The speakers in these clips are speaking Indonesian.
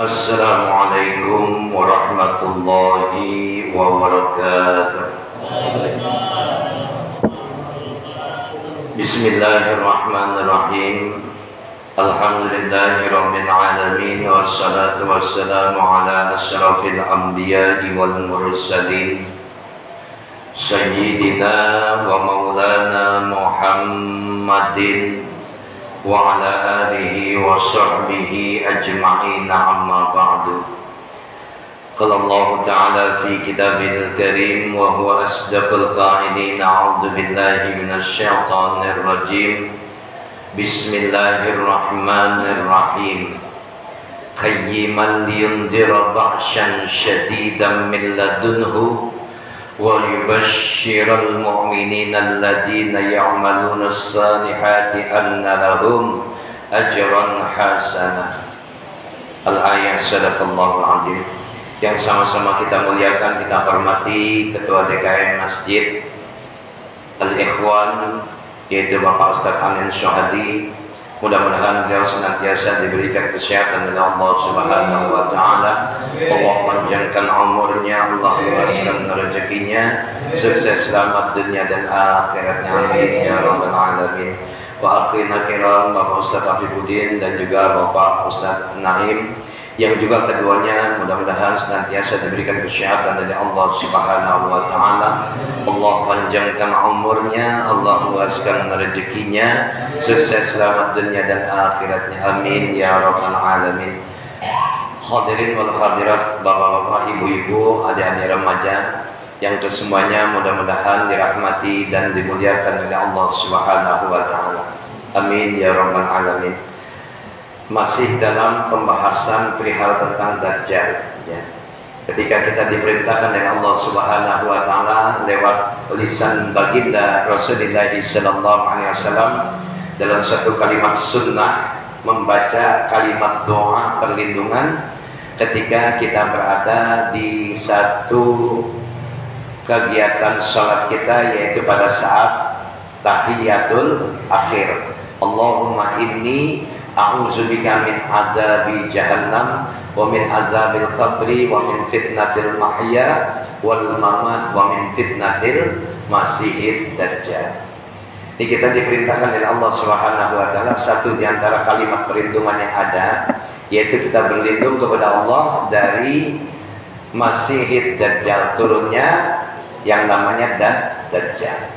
Assalamualaikum warahmatullahi wabarakatuh. Bismillahirrahmanirrahim. Alhamdulillahirabbil alamin wassalatu wassalamu ala asyrafil anbiya'i wal mursalin sayyidina wa maulana Muhammadin wa ala alihi wa sahbihi ajma'in, amma ba'du. Qala Allah Ta'ala fi kitabil karim wa huwa asdaqul qa'ilin. A'udzu billahi minasy syaithanir rajim. Bismillahirrahmanirrahim. Qayyiman liyundhira ba'syan syadidan min ladunhu wa yubashshiral mu'minina alladhina ya'maluna as-salihati anna lahum ajran hasanah. Al-ayat. Sadaqallahul azim. Yang sama-sama kita muliakan, kita hormati Ketua DKM Masjid Al-Ikhwan, yaitu Bapak Ustaz Amin Syuhadi. Mudah-mudahan beliau senantiasa diberikan kesehatan oleh Allah Subhanahu wa Ta'ala. Allah panjangkan umurnya, Allah luaskan rezekinya, sukses selamat dunia dan akhiratnya, amin ya rabbal alamin. Wa akhirina kiram Bapak Ustaz Afifuddin dan juga Bapak Ustaz Naim, yang juga keduanya mudah-mudahan senantiasa diberikan kesehatan dari Allah Subhanahu wa Ta'ala. Allah panjangkan umurnya, Allah luaskan rezekinya, sukses selamat dunia dan akhiratnya, amin ya rabbal alamin. Hadirin wal hadirat, bapak-bapak, ibu-ibu, adik-adik remaja yang kesemuanya mudah-mudahan dirahmati dan dimuliakan oleh Allah Subhanahu wa Ta'ala, amin ya rabbal alamin. Masih dalam pembahasan perihal tentang Dajjal, ya. Ketika kita diperintahkan oleh Allah Subhanahu wa Ta'ala lewat lisan baginda Rasulullah sallallahu alaihi wasallam dalam satu kalimat sunnah, membaca kalimat doa perlindungan ketika kita berada di satu kegiatan sholat kita, yaitu pada saat tahiyatul akhir. Allahumma inni a'udzubika min azabi jahannam wa min azabil qabri wa min fitnatil mahya wal mamat wa min fitnatil masihid dajjal. Ini kita diperintahkan oleh Allah Subhanahu wa Ta'ala, satu di antara kalimat perlindungan yang ada, yaitu kita berlindung kepada Allah dari masihid dajjal, turunnya yang namanya dajjal.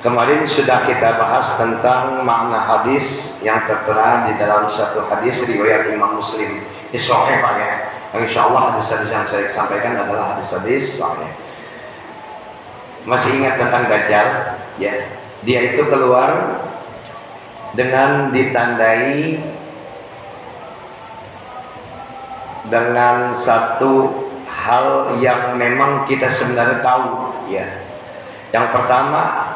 Kemarin sudah kita bahas tentang makna hadis yang tertera di dalam satu hadis riwayat Imam Muslim. Ini sahih Pak ya. Insyaallah hadis-hadis yang saya sampaikan adalah hadis-hadis sahih. Masih ingat tentang Dajjal? Ya. Dia itu keluar dengan ditandai dengan satu hal yang memang kita sebenarnya tahu, ya. Yang pertama,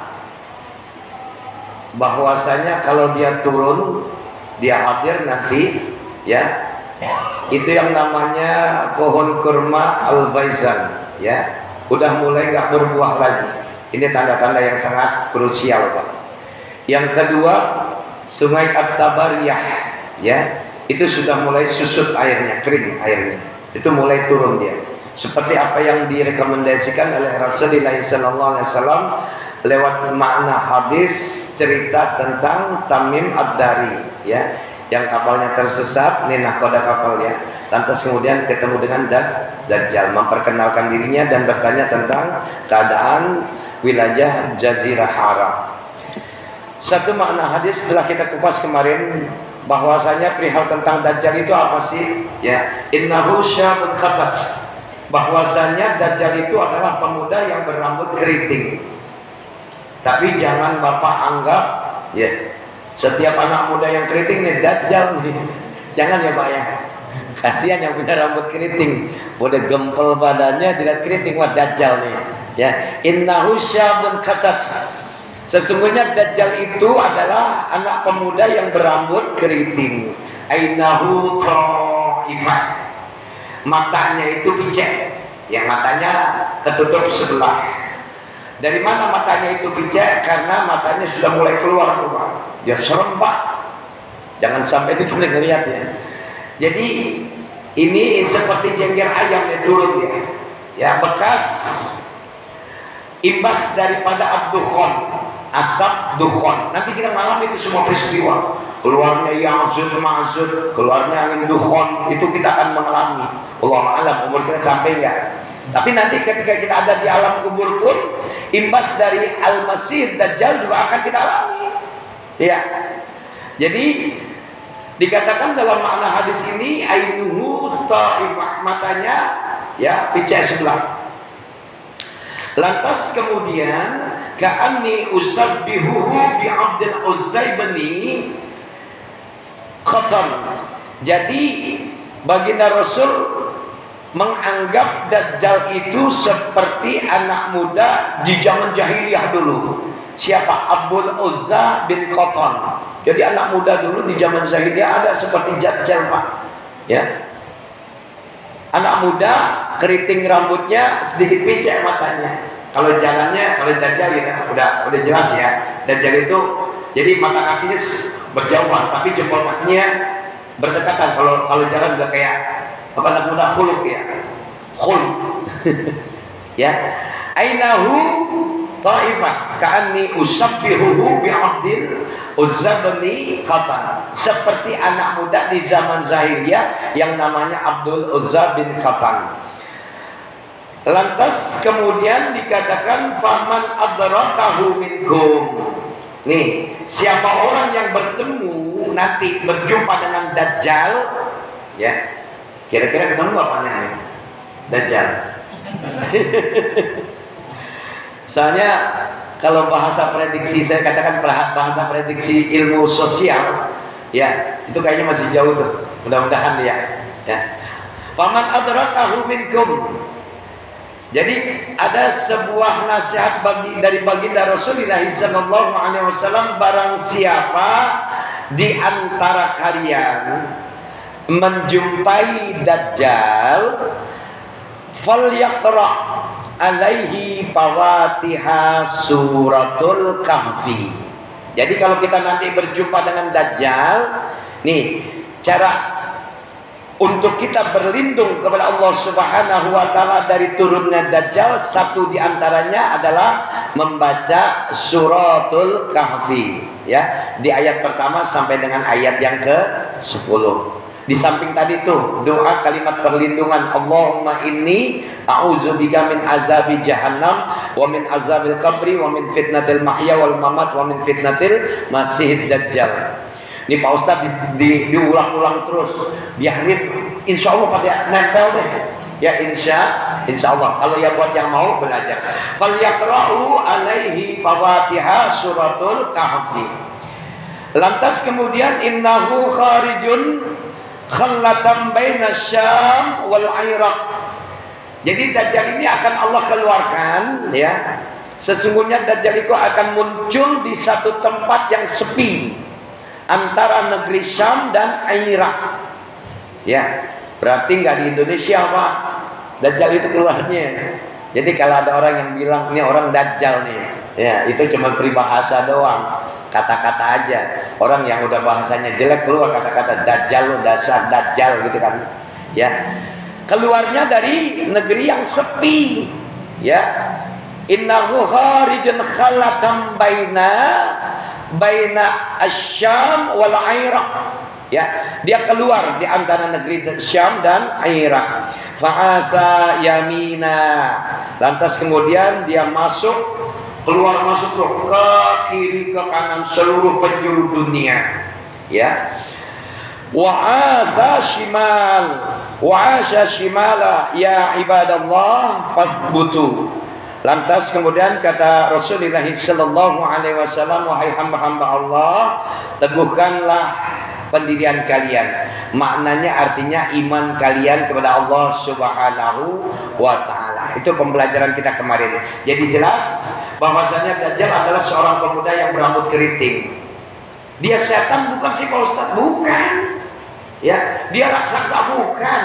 bahwasanya kalau dia turun, dia hadir nanti, ya, itu yang namanya pohon kurma al-baizan, ya, udah mulai nggak berbuah lagi. Ini tanda-tanda yang sangat krusial, Pak. Yang kedua, sungai At-Tabariyah, ya, itu sudah mulai susut airnya, kering airnya, itu mulai turun dia. Seperti apa yang direkomendasikan oleh Rasulullah SAW lewat makna hadis cerita tentang Tamim Ad-Dari, ya, yang kapalnya tersesat, ini nahkoda kapalnya, lantas kemudian ketemu dengan Dajjal, memperkenalkan dirinya dan bertanya tentang keadaan wilayah Jazirah Arab. Satu makna hadis setelah kita kupas kemarin, bahwasanya perihal tentang Dajjal itu apa sih? Ya, innahu syabun khatat, bahwasanya Dajjal itu adalah pemuda yang berambut keriting. Tapi jangan Bapak anggap, ya, setiap anak muda yang keriting nih Dajjal nih. Jangan ya Pak ya. Kasihan yang punya rambut keriting, udah gempel badannya tidak keriting, wah Dajjal nih. Ya, innahu syabun khatat. Sesungguhnya Dajjal itu adalah anak pemuda yang berambut keriting. Ainahu ta'ifat. Matanya itu picek, yang matanya tertutup sebelah. Dari mana matanya itu picek? Karena matanya sudah mulai keluar tuh Pak. Dia serem Pak. Jangan sampai itu kita ngelihat ya. Jadi Ini seperti jengger ayam yang turun dia. Ya, bekas imbas daripada ad-dukhon, asap dukhon. Nanti kita malam itu semua peristiwa. Keluarnya yazud ma'zud, keluarnya angin dukhon, itu kita akan mengalami. Allahu a'lam umur kita sampai enggak. Tapi nanti ketika kita ada di alam kubur pun, imbas dari Al-Masih Dajjal juga akan kita alami. Ya. Jadi dikatakan dalam makna hadis ini, ainuhu sta'ifah, matanya ya picek sebelah. Lantas kemudian ka'anni usabbihuhu bi'abdil uzzaibani khatan. Jadi baginda Rasul menganggap Dajjal itu seperti anak muda di zaman jahiliyah dulu. Siapa? Abdul Uzza bin Qatan. Jadi anak muda dulu di zaman jahiliyah ada seperti Dajjal, Pak. Ya. Anak muda, keriting rambutnya, sedikit picek matanya. Kalau jalannya, kalau Dajjal ya, udah jelas ya. Dajjal itu jadi mata kakinya berjauhan, tapi jempol kakinya berdekatan. Kalau jalan udah kayak apa anak muda khuluk ya. Khuluk. Ya. Ainahu ta'ifah ka'anni usabbihuhu bi'abdil uzzabni Qatan. Seperti anak muda di zaman Zahiriyah yang namanya Abdul Uzza bin Qatan. Lantas kemudian dikatakan faman adrakahu minkum. Nih, siapa orang yang bertemu nanti berjumpa dengan Dajjal, ya. Kira-kira ketemu apa nih? Dajjal. Soalnya kalau bahasa prediksi, saya katakan bahasa prediksi ilmu sosial, ya itu kayaknya masih jauh tuh. Mudah-mudahan ya. Faman adrakahu minkum. Jadi ada sebuah nasihat dari baginda Rasulullah sallallahu alaihi wasallam, barang siapa di antara kalian menjumpai Dajjal, falyaqra alaihi fawatiha suratul kahfi. Jadi kalau kita nanti berjumpa dengan Dajjal, nih cara untuk kita berlindung kepada Allah Subhanahu wa taala dari turunnya Dajjal, satu di antaranya adalah membaca suratul kahfi, ya, di ayat pertama sampai dengan ayat yang ke-10. Di samping tadi tuh doa kalimat perlindungan, Allahumma inni a'udzubika min azabi jahannam wa min azabil qabri wa min fitnatil mahya wal mamat wa min fitnatil masihid dajjal. Ini Pak Ustadz diulang-ulang terus, biarin, insya Allah pada nempel deh. Ya insya Allah. Kalau ya buat yang mau belajar, falyaqra'u alaihi fawatiha suratul kahfi. Lantas kemudian innahu kharijun khallatan baina Syam wal Iraq. Jadi Dajjal ini akan Allah keluarkan, ya. Sesungguhnya Dajjal itu akan muncul di satu tempat yang sepi antara negeri Syam dan Irak. Ya, berarti nggak di Indonesia, Pak. Dajjal itu keluarnya. Jadi kalau ada orang yang bilang ini orang Dajjal nih, ya itu cuma peribahasa doang, kata-kata aja. Orang yang udah bahasanya jelek keluar kata-kata Dajjal, lo dasar Dajjal gitu kan. Ya, keluarnya dari negeri yang sepi. Ya, innahu kharijun khalatam baina Asyam wal Iraq. Ya, dia keluar di antara negeri Syam dan Irak. Fa'asa yamina. Lantas kemudian dia keluar masuk ke kiri ke kanan seluruh penjuru dunia. Ya. Wa'asa shimala ya ibadallah fasbutu. Lantas kemudian kata Rasulullah sallallahu alaihi wasallam, wahai hamba-hamba Allah, teguhkanlah pendirian kalian. Maknanya artinya iman kalian kepada Allah Subhanahu wa taala. Itu pembelajaran kita kemarin. Jadi jelas bahwasanya Dajjal adalah seorang pemuda yang berambut keriting. Dia setan bukan sih Pak Ustaz? Bukan. Ya, dia raksasa bukan.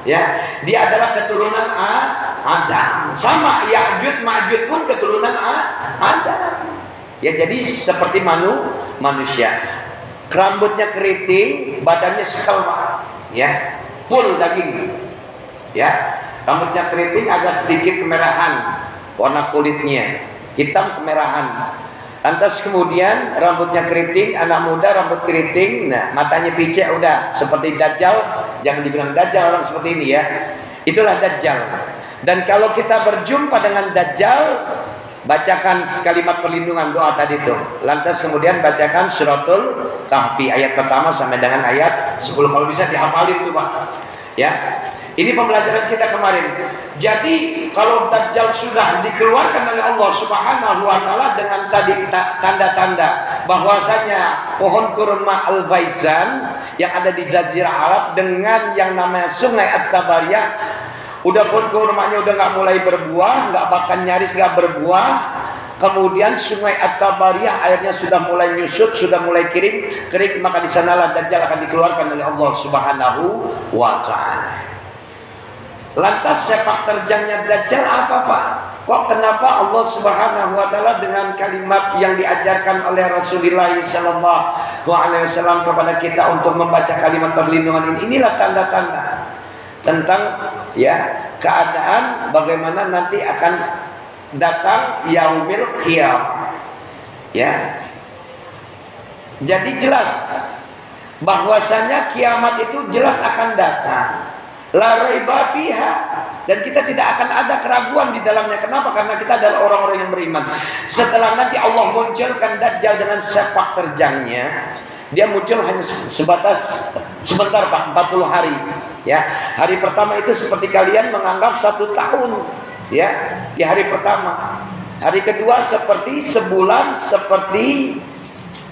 Ya, dia adalah keturunan Adam. Sama Ya'juj Ma'juj pun keturunan Adam. Ya, jadi seperti manusia. Rambutnya keriting, badannya sekelma, ya. full daging. Ya, rambutnya keriting, agak sedikit kemerahan warna kulitnya, hitam kemerahan. Lantas kemudian rambutnya keriting, anak muda rambut keriting, nah matanya picek, udah seperti Dajjal. Jangan dibilang Dajjal orang seperti ini ya. Itulah Dajjal. Dan kalau kita berjumpa dengan Dajjal, bacakan kalimat perlindungan doa tadi itu. Lantas kemudian bacakan suratul Kahfi ayat pertama sampai dengan ayat 10. Kalau bisa dihafalin tuh Pak. Ya. Ini pembelajaran kita kemarin. Jadi kalau Dajjal sudah dikeluarkan oleh Allah Subhanahu wa taala dengan tadi tanda-tanda bahwasanya pohon kurma Al-Faizan yang ada di Jazirah Arab dengan yang namanya Sungai At-Tabariyah, udah pohon kurmanya udah nggak mulai berbuah, nggak bahkan nyaris nggak berbuah. Kemudian Sungai At-Tabariyah airnya sudah mulai nyusut, sudah mulai kering, maka di sanalah Dajjal akan dikeluarkan oleh Allah Subhanahu wa taala. Lantas sepak terjangnya Dajjal apa Pak? Kok kenapa Allah Subhanahu wa taala dengan kalimat yang diajarkan oleh Rasulullah sallallahu alaihi wasallam kepada kita untuk membaca kalimat perlindungan ini? Inilah tanda-tanda tentang ya keadaan bagaimana nanti akan datang yaumil qiyamah. Ya. Jadi jelas bahwasanya kiamat itu jelas akan datang. La raiba fiha, dan kita tidak akan ada keraguan di dalamnya. Kenapa? Karena kita adalah orang-orang yang beriman. Setelah nanti Allah munculkan Dajjal dengan sepak terjangnya, dia muncul hanya sebentar Pak, 40 hari. Ya, hari pertama itu seperti kalian menganggap 1 tahun. Ya, di hari pertama. Hari kedua seperti sebulan, seperti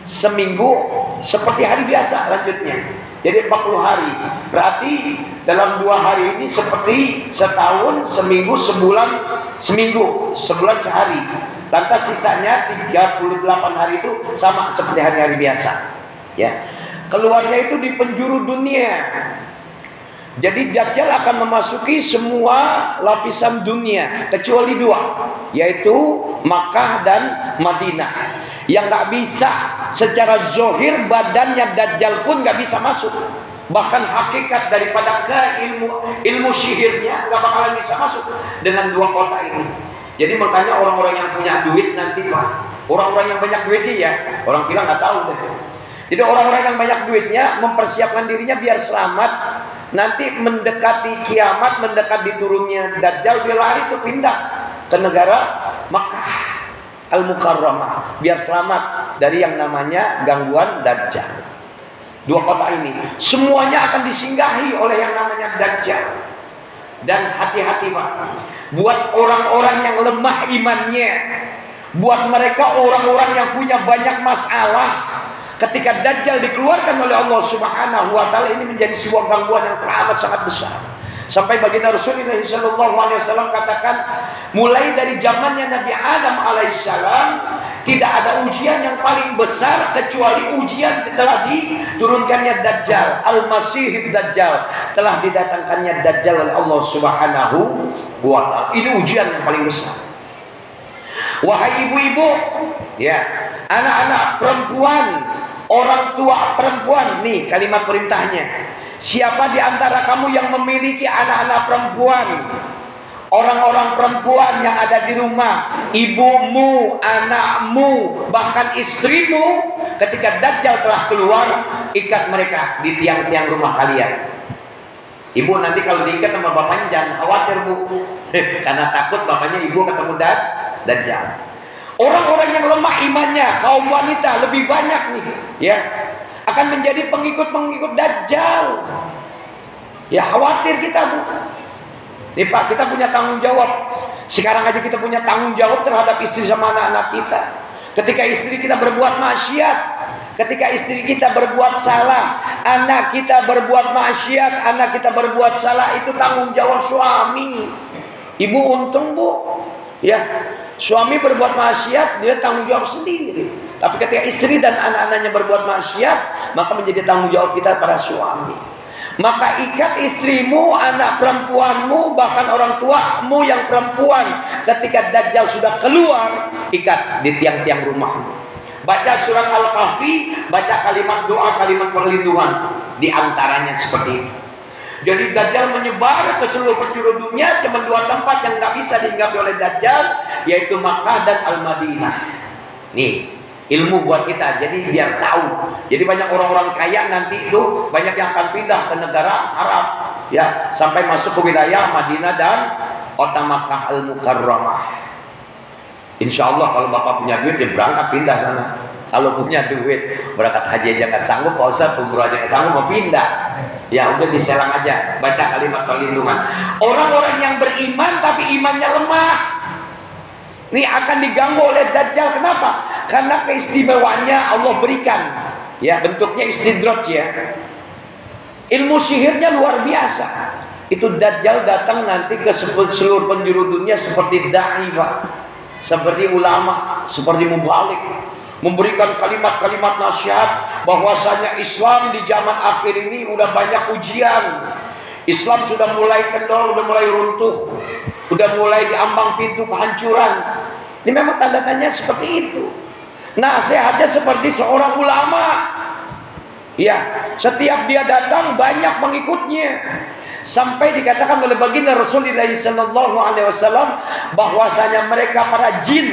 seminggu, seperti hari biasa lanjutnya. Jadi 40 hari. Berarti dalam 2 hari ini seperti setahun, seminggu, sebulan, sebulan sehari. Lantas sisanya 38 hari itu sama seperti hari-hari biasa. Ya. Keluarnya itu di penjuru dunia. Jadi Dajjal akan memasuki semua lapisan dunia kecuali 2, yaitu Makkah dan Madinah. Yang nggak bisa secara zohir badannya Dajjal pun nggak bisa masuk. Bahkan hakikat daripada ilmu sihirnya nggak bakalan bisa masuk dengan 2 kota ini. Jadi makanya orang-orang yang punya duit nanti Pak, orang-orang yang banyak duitnya ya, orang bilang nggak tahu deh. Jadi orang-orang yang banyak duitnya mempersiapkan dirinya biar selamat. Nanti mendekati kiamat, mendekati turunnya Dajjal, dia lari itu pindah ke negara Makkah Al-Mukarramah biar selamat dari yang namanya gangguan Dajjal. 2 kota ini semuanya akan disinggahi oleh yang namanya Dajjal. Dan hati-hati Pak, buat orang-orang yang lemah imannya, buat mereka orang-orang yang punya banyak masalah, ketika Dajjal dikeluarkan oleh Allah Subhanahu wa taala, ini menjadi sebuah gangguan yang teramat sangat besar. Sampai baginda Rasulullah sallallahu alaihi wasallam katakan, mulai dari zamannya Nabi Adam alaihissalam tidak ada ujian yang paling besar kecuali ujian telah diturunkannya Dajjal, Al-Masih Dajjal, telah didatangkannya Dajjal oleh Allah Subhanahu wa taala. Ini ujian yang paling besar. Wahai ibu-ibu, ya, anak-anak perempuan, orang tua perempuan, nih kalimat perintahnya. Siapa di antara kamu yang memiliki anak-anak perempuan, orang-orang perempuan yang ada di rumah, ibumu, anakmu, bahkan istrimu, ketika Dajjal telah keluar, ikat mereka di tiang-tiang rumah kalian. Ibu nanti kalau diikat sama bapaknya jangan khawatir Bu, karena takut bapaknya ibu ketemu Dajjal. Orang-orang yang lemah imannya, kaum wanita lebih banyak nih, ya, akan menjadi pengikut-pengikut Dajjal. Ya khawatir kita Bu. Nih Pak, kita punya tanggung jawab. Sekarang aja kita punya tanggung jawab terhadap istri sama anak-anak kita. Ketika istri kita berbuat maksiat, ketika istri kita berbuat salah, anak kita berbuat maksiat, anak kita berbuat salah, itu tanggung jawab suami. Ibu untung Bu, ya, suami berbuat maksiat, dia tanggung jawab sendiri. Tapi ketika istri dan anak-anaknya berbuat maksiat, maka menjadi tanggung jawab kita para suami. Maka ikat istrimu, anak perempuanmu, bahkan orang tuamu yang perempuan, ketika Dajjal sudah keluar, ikat di tiang-tiang rumahmu. Baca surat Al-Kahfi, baca kalimat doa, kalimat perlindungan. Di antaranya seperti itu. Jadi Dajjal menyebar ke seluruh penjuru dunia. Cuma 2 tempat yang nggak bisa dihinggapi oleh Dajjal, yaitu Makkah dan Al-Madinah. Nih, ilmu buat kita, jadi biar tahu. Jadi banyak orang-orang kaya nanti itu banyak yang akan pindah ke negara Arab, ya, sampai masuk ke wilayah Madinah dan kota Makkah Al-Mukarramah. Insya Allah kalau Bapak punya duit, ya berangkat pindah sana. Kalau punya duit, berangkat haji aja nggak sanggup, Pak Ustaz, umroh aja nggak sanggup, mau pindah. Ya udah diselang aja, baca kalimat perlindungan. Orang-orang yang beriman tapi imannya lemah, ini akan diganggu oleh Dajjal. Kenapa? Karena keistimewaannya Allah berikan. Ya, bentuknya istidraj ya. Ilmu sihirnya luar biasa. Itu Dajjal datang nanti ke seluruh penjuru dunia seperti da'i, seperti ulama, seperti mubalik, memberikan kalimat-kalimat nasihat bahwasanya Islam di zaman akhir ini udah banyak ujian. Islam sudah mulai kendor, udah mulai runtuh, udah mulai diambang pintu kehancuran. Ini memang tanda-tandanya seperti itu. Nasihatnya seperti seorang ulama. Ya, setiap dia datang banyak pengikutnya. Sampai dikatakan oleh baginda Rasulullah sallallahu alaihi wasallam bahwasanya mereka para jin,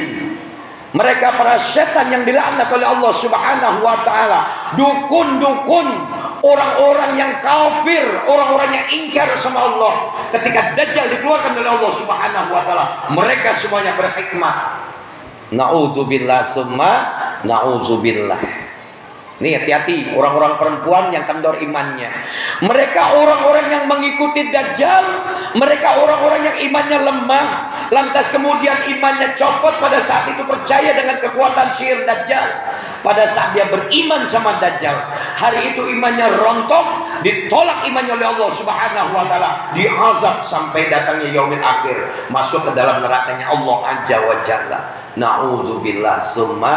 mereka para setan yang dilaknat oleh Allah Subhanahu wa taala, dukun-dukun, orang-orang yang kafir, orang-orang yang ingkar sama Allah, ketika Dajjal dikeluarkan oleh Allah Subhanahu wa taala, mereka semuanya berhikmat. Nauzubillah summa nauzubillah. Nih hati-hati orang-orang perempuan yang kendor imannya. Mereka orang-orang yang mengikuti Dajjal. Mereka orang-orang yang imannya lemah. Lantas kemudian imannya copot pada saat itu percaya dengan kekuatan sihir Dajjal. Pada saat dia beriman sama Dajjal, hari itu imannya rontok, ditolak imannya oleh Allah Subhanahu wa taala, diazab sampai datangnya yaumil akhir, masuk ke dalam nerakanya Allah Azza wa Jalla. Nauzubillah summa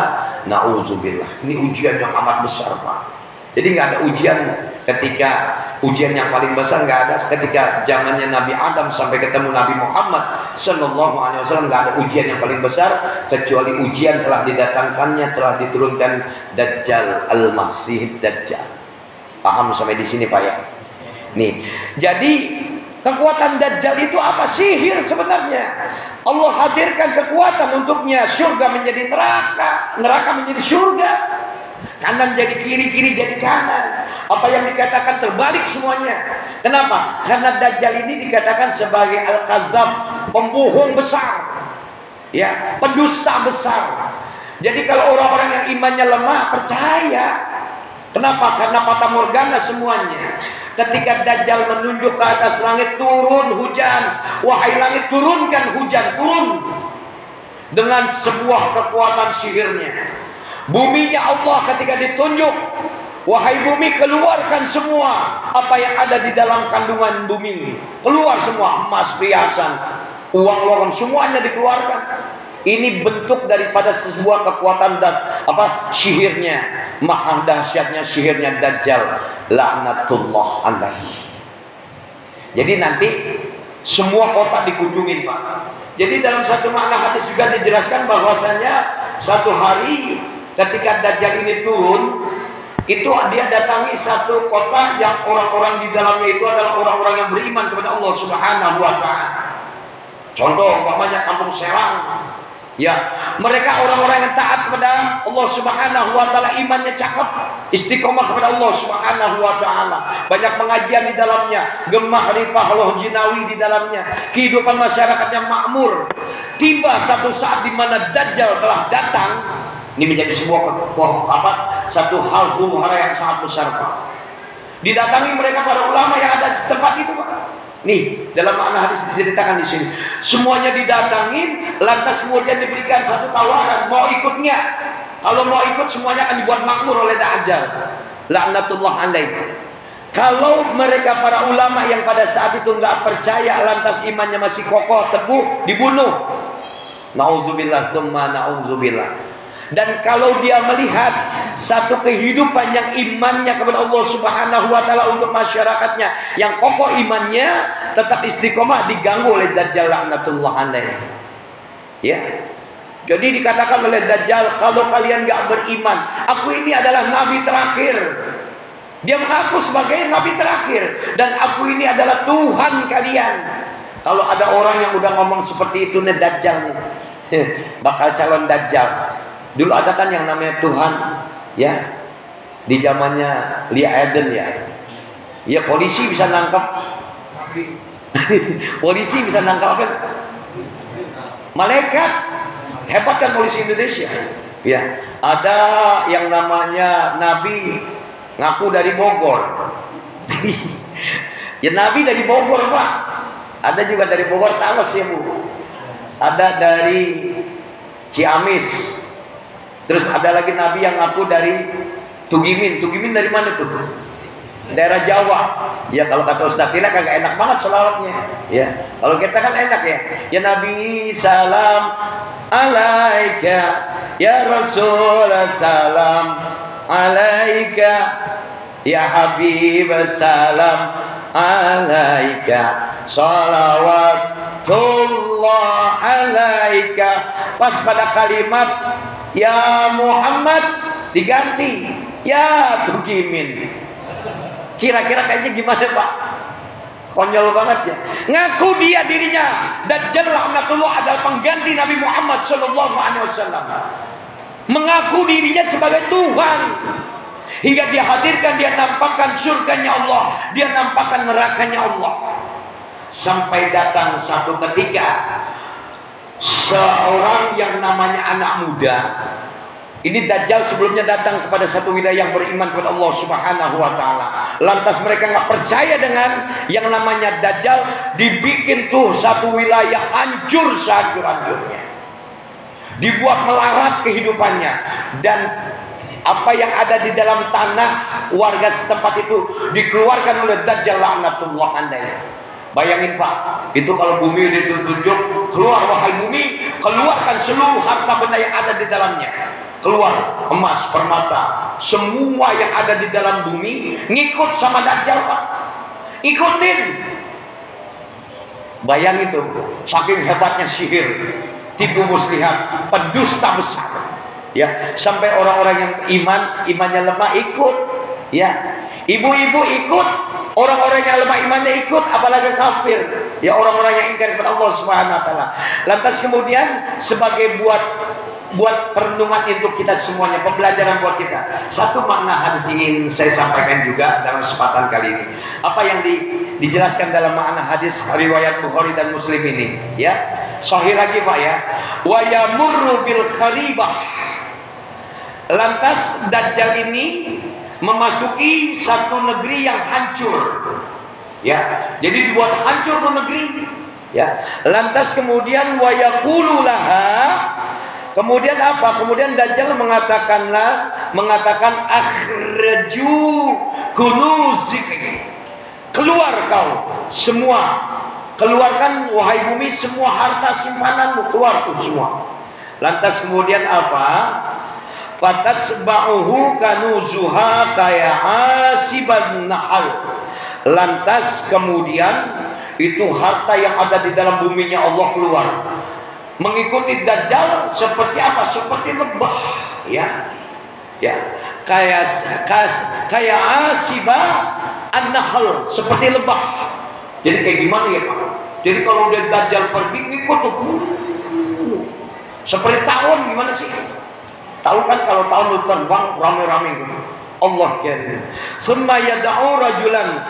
nauzubillah. Ini ujian yang amat besar, Pak. Jadi nggak ada ujian ketika ujian yang paling besar nggak ada ketika zamannya Nabi Adam sampai ketemu Nabi Muhammad Sallallahu Alaihi Wasallam, nggak ada ujian yang paling besar kecuali ujian telah didatangkannya, telah diturunkan Dajjal, Al-Masih Dajjal. Paham sampai di sini, Pak ya? Nih, jadi kekuatan Dajjal itu apa? Sihir sebenarnya. Allah hadirkan kekuatan untuknya. Surga menjadi neraka, neraka menjadi surga, kanan jadi kiri, kiri jadi kanan. Apa yang dikatakan terbalik semuanya. Kenapa? Karena Dajjal ini dikatakan sebagai Al-Kazab, pembohong besar, ya, pendusta besar. Jadi kalau orang-orang yang imannya lemah percaya. Kenapa? Karena fata morgana semuanya. Ketika Dajjal menunjuk ke atas langit, turun hujan. Wahai langit, turunkan hujan, turun. Dengan sebuah kekuatan sihirnya. Buminya Allah ketika ditunjuk, wahai bumi, keluarkan semua apa yang ada di dalam kandungan bumi. Keluar semua, emas, perhiasan, uang logam, semuanya dikeluarkan. Ini bentuk daripada sebuah kekuatan sihirnya. Maha dahsyatnya sihirnya Dajjal, laknatullah alaihi. Jadi nanti semua kota dikunjungin, Pak. Jadi dalam satu makna hadis juga dijelaskan bahwasanya satu hari ketika Dajjal ini turun, itu dia datangi satu kota yang orang-orang di dalamnya itu adalah orang-orang yang beriman kepada Allah Subhanahu wa taala. Contoh umpamanya kampung Serang. Ya, mereka orang-orang yang taat kepada Allah Subhanahu wa taala, imannya cakep, istiqomah kepada Allah Subhanahu wa taala. Banyak pengajian di dalamnya, gemah ripah Allah jinawi di dalamnya. Kehidupan masyarakatnya makmur. Tiba satu saat di mana Dajjal telah datang. Ini menjadi sebuah satu hal huru-hara yang sangat besar, Pak. Didatangi mereka para ulama yang ada di tempat itu, Pak. Nih, dalam makna hadis diceritakan di sini. Semuanya didatangin, lantas kemudian diberikan satu tawaran, mau ikut nggak? Kalau mau ikut, semuanya akan dibuat makmur oleh Dajjal. Laknatullah alaih. Kalau mereka para ulama yang pada saat itu nggak percaya, lantas imannya masih kokoh, teguh, dibunuh. Nauzubillah summa nauzubillah. Dan kalau dia melihat satu kehidupan yang imannya kepada Allah Subhanahu wa taala untuk masyarakatnya yang kokoh imannya, tetap istiqomah, diganggu oleh Dajjal laknatullah alaih. Ya. Jadi dikatakan oleh Dajjal, kalau kalian enggak beriman, aku ini adalah nabi terakhir. Dia mengaku sebagai nabi terakhir, dan aku ini adalah Tuhan kalian. Kalau ada orang yang udah ngomong seperti itu, nih Dajjal nih. Bakal calon Dajjal. Dulu ada kan yang namanya Tuhan, ya, di zamannya Lia Eden ya. Ya, polisi bisa nangkap. Polisi bisa nangkap apa? Malaikat. Hebat kan polisi Indonesia. Ya, ada yang namanya Nabi ngaku dari Bogor. Ya, Nabi dari Bogor, Pak. Ada juga dari Bogor, Talas ya, Bu. Ada dari Ciamis. Terus ada lagi Nabi yang ngaku dari Tugimin. Tugimin dari mana tuh? Daerah Jawa. Ya, kalau kata Ustaz Tila kagak enak banget selawatnya. Ya, kalau kita kan enak ya. Ya Nabi salam alaika, ya Rasul salam alaika, ya Habib salam alaika, salawatullah alaika. Pas pada kalimat ya Muhammad diganti ya Tugimin. Kira-kira kayaknya gimana, Pak? Konyol banget ya. Ngaku dia dirinya Dajjal laknatullah adalah pengganti Nabi Muhammad SAW. Mengaku dirinya sebagai Tuhan. Hingga dia hadirkan, dia nampakkan surganya Allah, dia nampakkan nerakanya Allah. Sampai datang satu ketika seorang yang namanya anak muda. Ini Dajjal sebelumnya datang kepada satu wilayah yang beriman kepada Allah Subhanahu wa taala. Lantas mereka nggak percaya dengan yang namanya Dajjal, dibikin tuh satu wilayah hancur sehancur-hancurnya. Dibuat melarat kehidupannya, dan apa yang ada di dalam tanah warga setempat itu dikeluarkan oleh Dajjal laknatullah alaih. Bayangin, Pak, itu kalau bumi ditunjuk, keluar wahai bumi, keluarkan seluruh harta benda yang ada di dalamnya. Keluar emas, permata, semua yang ada di dalam bumi ngikut sama Dajjal, Pak. Ikutin. Bayangin itu, saking hebatnya sihir, tipu muslihat, pendusta besar. Ya, sampai orang-orang yang imannya lemah ikut. Ya, ibu-ibu ikut, orang-orang yang lemah imannya ikut, apalagi kafir. Ya, orang-orang yang ingkar kepada Allah Subhanahu wa taala. Lantas kemudian sebagai buat perenungan untuk kita semuanya, pembelajaran buat kita. Satu makna hadis ingin saya sampaikan juga dalam kesempatan kali ini. Apa yang dijelaskan dalam makna hadis riwayat Bukhari dan Muslim ini, ya. Sahih lagi, Pak, ya. Wa yamurru bil kharibah. Lantas Dajjal ini memasuki satu negeri yang hancur, ya. Jadi dibuat hancur tuh negeri, ya. Lantas kemudian wa yaqulu laha, kemudian apa? Kemudian Dajjal mengatakan akhraju kunuziki, keluar kau semua, keluarkan wahai bumi semua harta simpananmu, keluar tuh semua. Lantas kemudian apa? Fatatsba'uhu kanuzuha kaya'asiban nahal. Lantas kemudian itu harta yang ada di dalam buminya Allah keluar mengikuti Dajjal seperti apa? Seperti lebah, ya. Ya, kayak asiba an-nahl, seperti lebah. Jadi kayak gimana ya, Pak? Jadi kalau udah Dajjal pergi ngikut tuh. Seperti tahun gimana sih? Tahu kan kalau tahun lu terbang rame-rame gitu. Allah karim. Summa yad'u rajulan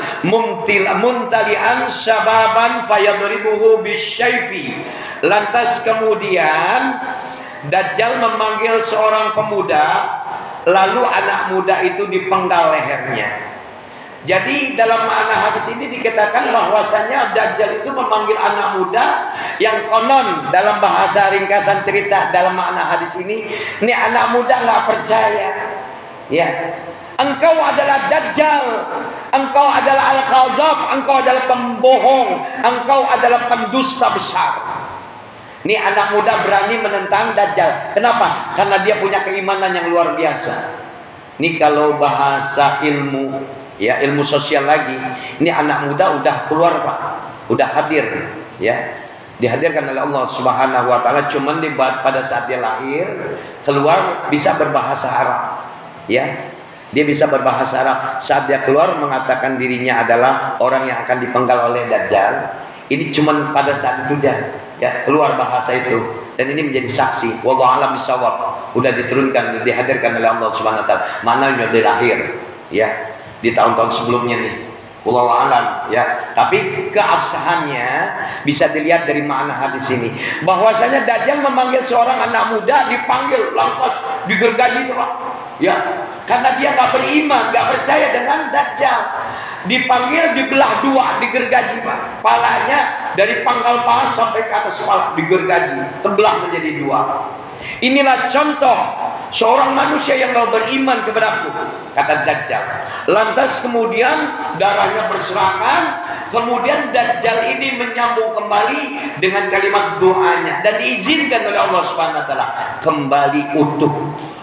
muntali'an syababan fayadribuhu bisyaifi. Lantas kemudian Dajjal memanggil seorang pemuda, lalu anak muda itu dipenggal lehernya. Jadi dalam makna hadis ini dikatakan bahwasanya Dajjal itu memanggil anak muda yang konon dalam bahasa ringkasan cerita dalam makna hadis ini anak muda nggak percaya. Ya, engkau adalah Dajjal, engkau adalah Al-Kadzab, engkau adalah pembohong, engkau adalah pendusta besar. Ini anak muda berani menentang Dajjal. Kenapa? Karena dia punya keimanan yang luar biasa. Ini kalau bahasa ilmu, ya ilmu sosial lagi, ini anak muda udah keluar, Pak, udah hadir, ya, dihadirkan oleh Allah Subhanahu wa taala. Cuman pada saat dia lahir keluar bisa berbahasa Arab, ya. Dia bisa berbahasa Arab. Saat dia keluar mengatakan dirinya adalah orang yang akan dipenggal oleh Dajjal. Ini cuma pada saat itu ya keluar bahasa itu, dan ini menjadi saksi. Wallahu a'lam bishawab. Udah diturunkan, dihadirkan oleh Allah Subhanahu wa taala. Mananya dia lahir ya di tahun-tahun sebelumnya nih. Wallahu a'lam ya. Tapi keabsahannya bisa dilihat dari makna hadis ini, bahwasanya Dajjal memanggil seorang anak muda, dipanggil lantas digergaji itu Pak. Ya, karena dia nggak beriman, nggak percaya dengan Dajjal. Dipanggil, dibelah dua, digergaji Pak. Palanya dari pangkal paha sampai ke atas kepala digergaji, terbelah menjadi dua. Inilah contoh seorang manusia yang mau beriman kepadaku, kata Dajjal. Lantas kemudian darahnya berserakan, kemudian Dajjal ini menyambung kembali dengan kalimat doanya dan diizinkan oleh Allah Subhanahu wa taala kembali utuh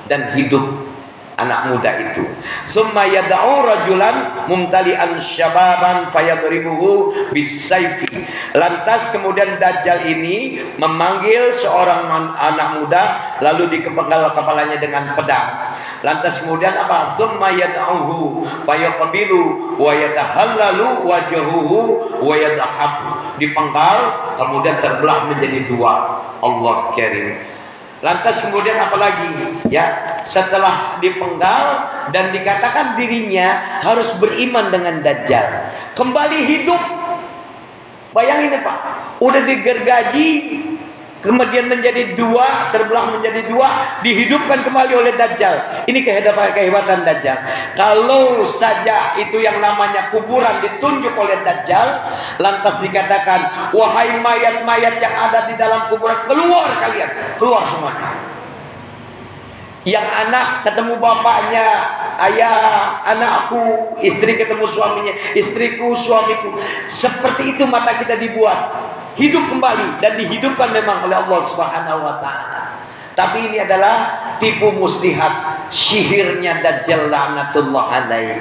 dan hidup anak muda itu. Summa yad'u rajulan mumtali'an syababan fayadribuhu bisayfi. Lantas kemudian Dajjal ini memanggil seorang anak muda lalu dikepenggal kepalanya dengan pedang. Lantas kemudian apa? Summa yad'uhu fayaqbilu wa yatahallalu wajhuhu wa yadhabu. Dipenggal kemudian terbelah menjadi dua. Allah karim. Lantas kemudian apa lagi? Ya, setelah dipenggal dan dikatakan dirinya harus beriman dengan Dajjal, kembali hidup. Bayangin Pak, udah digergaji, kemudian menjadi dua, terbelah menjadi dua, dihidupkan kembali oleh Dajjal. Ini kehebatan Dajjal. Kalau saja itu yang namanya kuburan ditunjuk oleh Dajjal, lantas dikatakan, wahai mayat-mayat yang ada di dalam kuburan, keluar kalian, keluar semuanya. Yang anak ketemu bapaknya, ayah, anakku, istri ketemu suaminya, istriku, suamiku. Seperti itu mata kita dibuat hidup kembali dan dihidupkan memang oleh Allah Subhanahu wa taala. Tapi ini adalah tipu muslihat, sihirnya Dajjal laknatullah alaih.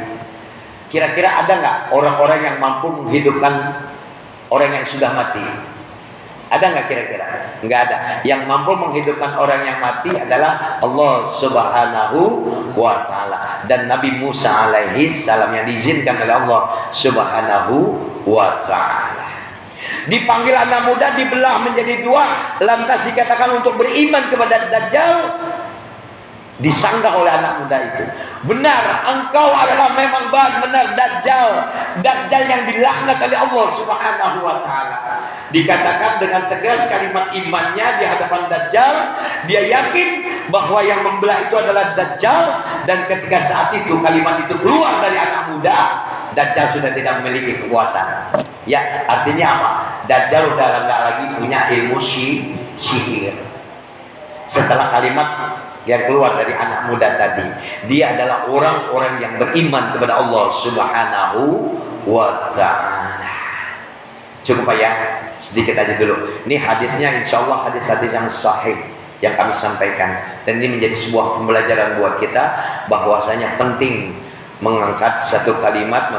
Kira-kira ada nggak orang-orang yang mampu menghidupkan orang yang sudah mati? Ada nggak kira-kira? Nggak ada. Yang mampu menghidupkan orang yang mati adalah Allah Subhanahu wa taala dan Nabi Musa alaihi salam yang diizinkan oleh Allah Subhanahu wa taala. Dipanggil anak muda, dibelah menjadi dua, lantas dikatakan untuk beriman kepada Dajjal. Disanggah oleh anak muda itu, benar engkau adalah memang benar Dajjal, Dajjal yang dilaknat oleh Allah Subhanahu wa taala. Dikatakan dengan tegas kalimat imannya di hadapan Dajjal. Dia yakin bahwa yang membelah itu adalah Dajjal, dan ketika saat itu kalimat itu keluar dari anak muda, Dajjal sudah tidak memiliki kekuatan. Ya, artinya apa? Dajjal udah enggak lagi punya ilmu sihir. Setelah kalimat yang keluar dari anak muda tadi, dia adalah orang-orang yang beriman kepada Allah Subhanahu wa ta'ala. Cukup ya, sedikit aja dulu. Ini hadisnya insya Allah hadis-hadis yang sahih yang kami sampaikan, dan ini menjadi sebuah pembelajaran buat kita bahwasanya penting mengangkat satu kalimat,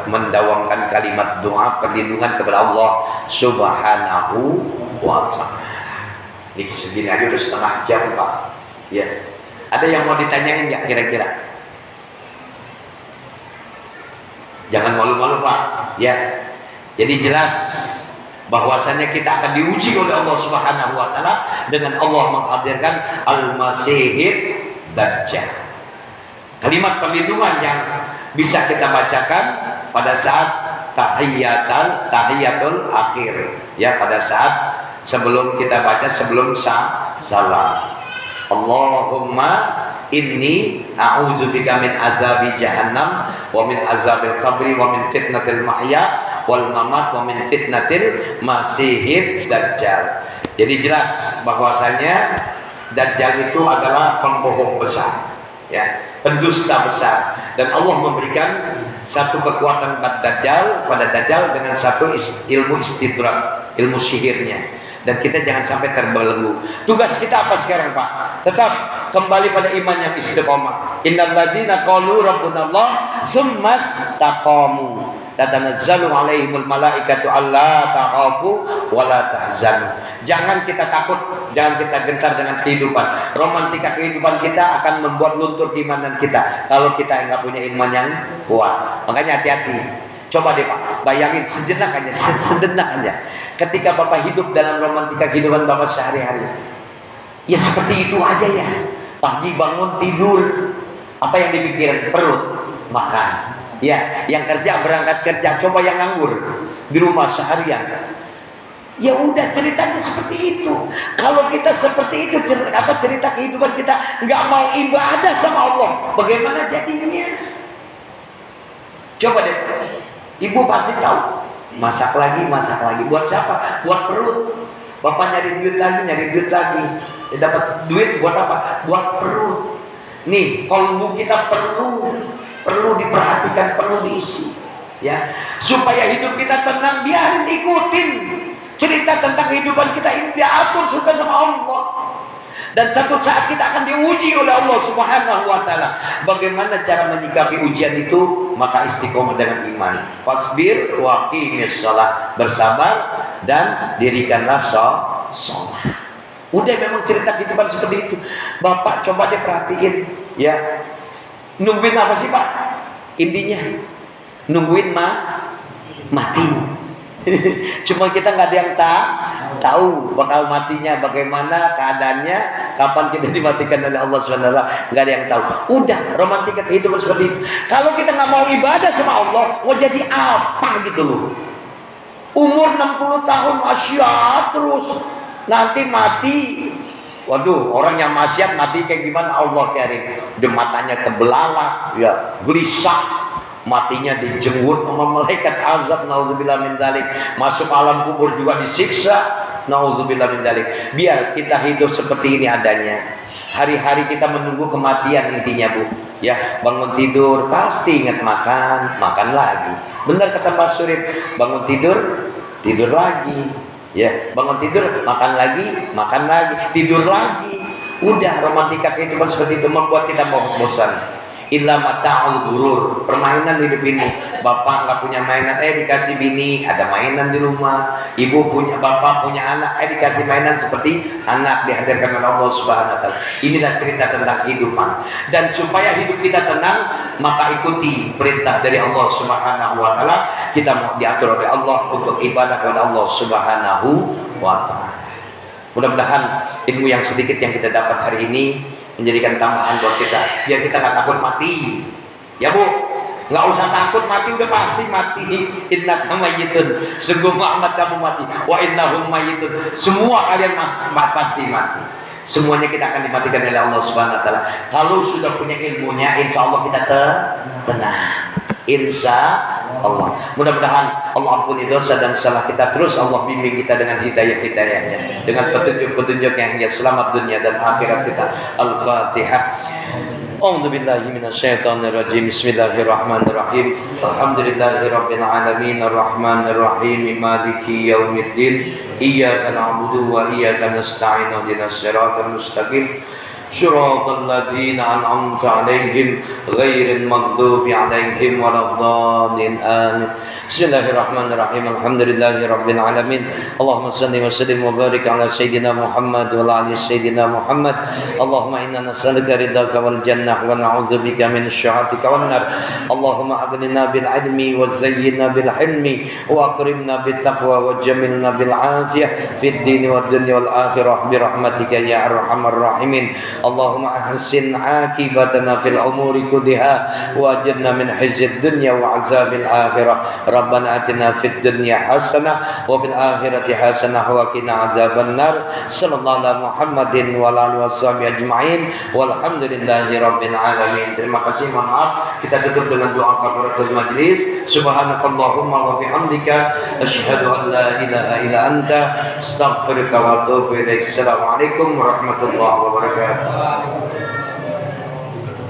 mendawamkan kalimat doa perlindungan kepada Allah Subhanahu wa ta'ala. Ini segini aja udah setengah jam Pak. Ya, ada yang mau ditanyain nggak kira-kira? Jangan malu-malu Pak. Ya, jadi jelas bahwasanya kita akan diuji oleh Allah Subhanahu wa taala dengan Allah menghadirkan Al-Masihid Dajjal. Kalimat perlindungan yang bisa kita bacakan pada saat tahiyatul akhir, ya, pada saat sebelum kita baca sebelum salam. Allahumma inni a'udzubika min azabi jahannam wa min azabil qabri wa min fitnatil mahya wal mamat wa min fitnatil masihid dajjal. Jadi jelas bahwasanya Dajjal itu adalah pembohong besar, ya, pendusta besar, dan Allah memberikan satu kekuatan pada Dajjal dengan satu ilmu istidrak, ilmu sihirnya. Dan kita jangan sampai terbelenggu. Tugas kita apa sekarang Pak? Tetap kembali pada iman yang istiqomah. Innal ladzina qalu rabbunallah tsumma istaqamu. tatanazzalu alaihimul malaikatu alla takhafu wa la tahzanu. Jangan kita takut, jangan kita gentar dengan kehidupan. Romantika kehidupan kita akan membuat luntur keimanan kita kalau kita enggak punya iman yang kuat. Makanya hati-hati. Coba deh Pak, bayangin sejenak aja, ketika Bapak hidup dalam romantika kehidupan Bapak sehari-hari. Ya seperti itu aja ya. Pagi bangun tidur, apa yang dipikirin? Perut, makan. Ya, yang kerja berangkat kerja, coba yang nganggur di rumah seharian. Ya udah, ceritanya seperti itu. Kalau kita seperti itu, cerita kehidupan kita nggak mau ibadah sama Allah, bagaimana jadinya? Coba deh. Ibu pasti tahu, masak lagi. Buat siapa? Buat perut. Bapak nyari duit lagi. Ya, dapat duit buat apa? Buat perut. Nih, kalbu kita perlu diperhatikan, perlu diisi. Ya, supaya hidup kita tenang, biarin ikutin cerita tentang kehidupan kita ini, diatur suka sama Allah. Dan satu saat kita akan diuji oleh Allah Subhanahu wa taala. Bagaimana cara menyikapi ujian itu? Maka istiqomah dengan iman. Fasbir wa qimis shalah, bersabar dan dirikanlah shalah. Udah, memang cerita kehidupan seperti itu. Bapak coba deh perhatiin, ya. Nungguin apa sih, Pak? Intinya nungguin mati. Cuma kita nggak ada yang tahu bakal matinya bagaimana keadaannya, kapan kita dimatikan oleh Allah SWT, nggak ada yang tahu. Udah, romantika kehidupan seperti itu. Kalau kita nggak mau ibadah sama Allah, mau jadi apa gitu loh? Umur 60 tahun maksiat terus, nanti mati. Waduh, orang yang maksiat mati kayak gimana? Allah karim, udah matanya terbelalak, ya gelisah. Matinya dijenggut sama malaikat azab, naudzubillah min dzalik. Masuk alam kubur juga disiksa, naudzubillah min dzalik. Biar kita hidup seperti ini adanya. Hari-hari kita menunggu kematian intinya, Bu. Ya, bangun tidur pasti ingat makan lagi. Benar kata Pak Surip, bangun tidur lagi. Ya, bangun tidur makan lagi, tidur lagi. Udah, romantika kehidupan seperti itu membuat kita bosan. Illa mata'ul ghurur, permainan hidup ini. Bapak nggak punya mainan, dikasih bini, ada mainan di rumah. Ibu punya, bapak punya anak, dikasih mainan seperti anak dihadirkan oleh Allah Subhanahu wa taala. Inilah cerita tentang kehidupan. Dan supaya hidup kita tenang, maka ikuti perintah dari Allah Subhanahu wa taala. Kita mau diatur oleh Allah untuk ibadah kepada Allah Subhanahu wa taala. Mudah-mudahan ilmu yang sedikit yang kita dapat hari ini menjadikan tambahan buat kita, biar kita nggak takut mati. Ya Bu, nggak usah takut mati, udah pasti mati. Innaka mayyitun, sungguh Muhammad kamu mati. Wa innahum mayyitun, semua kalian pasti mati. Semuanya kita akan dimatikan oleh Allah Subhanahu wa taala. Kalau sudah punya ilmunya, insya Allah kita tenang. Insya Allah. Mudah-mudahan Allah ampuni dosa dan salah kita, terus Allah bimbing kita dengan hidayah-hidayahnya, dengan petunjuk-petunjuk yang hingga selamat dunia dan akhirat kita. Al-Fatihah. A'udzu billahi minasyaitonir rajim. Bismillahirrahmanirrahim. Alhamdulillahirabbil alamin arrahmanir rahim maliki yaumiddin. Iyyaka na'budu wa iyyaka nasta'in. Ihdinas siratal mustaqim. Shiratal ladzina an'amta 'alaihim ghairil maghdubi 'alaihim waladdallin. Amin. Bismillahirrahmanirrahim. Alhamdulillahirabbil alamin. Allahumma shalli wa sallim wa barik ala sayidina Muhammad wa ala ali sayidina Muhammad. Allahumma inna nas'aluka ridhaka wal jannah wa na'udzubika min syahhatika wan nar. Allahumma aghnina bil ilmi wa zayyinna bil hilmi wa akrimna bit taqwa wa jamilna bil afiyah fid din wad dunya wal akhirah bi rahmatika ya arhamar rahimin. Allahumma ahsin akibatana fil umuri kulliha wa ajirna min khizyid dunya wa azabil akhirah. Rabbana atina fid dunya hasanah wa fil akhirati hasanah wa qina azaban nar. Sallallahu alaihi Muhammadin wa alihi washabihi ajmain. Walhamdulillahi rabbil alamin. Terima kasih, mohon maaf. Kita tutup dengan doa kafaratul majlis. Subhanakallahumma wa bihamdika asyhadu an la ilaha illa anta astaghfiruka wa atubu ilaik. Assalamualaikum warahmatullahi wabarakatuh.